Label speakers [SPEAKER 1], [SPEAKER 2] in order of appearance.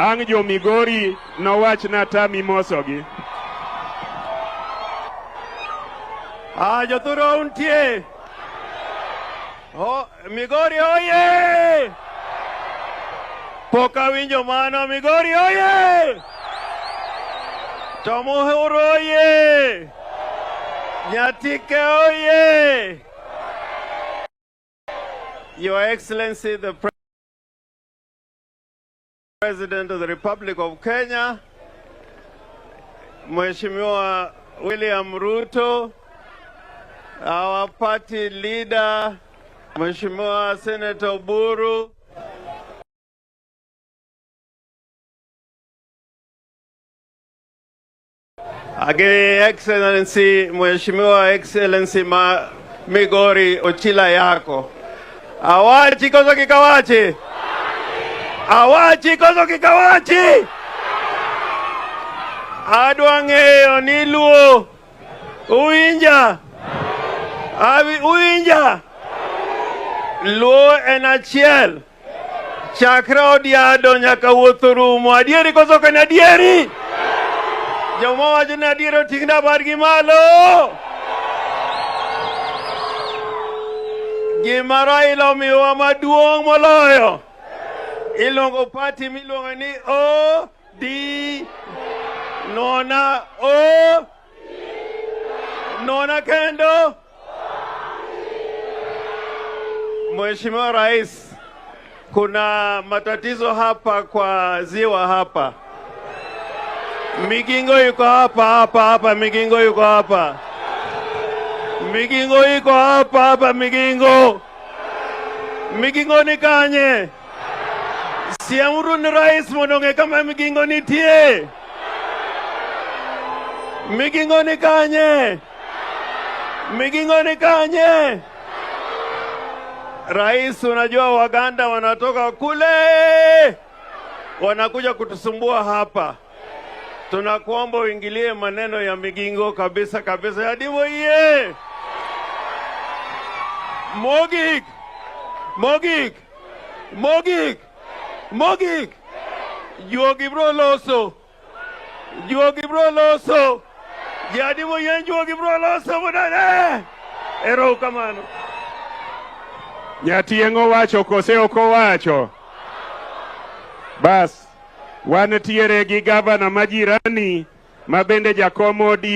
[SPEAKER 1] ang' jo Migori nowach na tami mosogi.
[SPEAKER 2] Jothuro untie. Migori oye! Pok awinjo mano. Migori oye! Tom Uhuru oye! Nyatike oye! Your Excellency, the President of the Republic of Kenya, Mheshimiwa William Ruto, our party leader, Mheshimiwa Senator Oburu, Excellency, Mheshimiwa Excellency Migori Ochila yako. Awachi kozo kikawachi. Awachi kozo kikawachi. Adwa ng'eyo ni luo. Uwinja. Uwinja. Luo en achiel. Chakre odiado nyaka wuotho rumo. Adieri koso kan adieri. Joma wacho ni adieri oting'na badgi malo. Gima Raila omiyowa maduong' moloyo. Iluongo party miluongo ni OD. Nona kendo. Mheshimiwa Rais, kuna matatizo hapa kwa ziwa hapa. Migingo yuko hapa, Migingo yuko hapa. Migingo yuko hapa, Migingo. Migingo ni kanye? Siamuru ni Rais mondo ng'e kama Migingo nitie. Migingo ni kanye? Migingo ni kanye? Rais, unajua Waganda wanatoka kule, wanakuja kutusumbua hapa. Tunakuomba uingilie maneno ya Migingo kabisa kabisa. Yadimo iye. Mogik. Juogi bro loso. Yadimo iye juogi bro loso modane. Ero kamano.
[SPEAKER 1] Nyatieng'o wacho kose ok owacho. Bas, wan tiere gi gavana majirani mabende jakom ODM.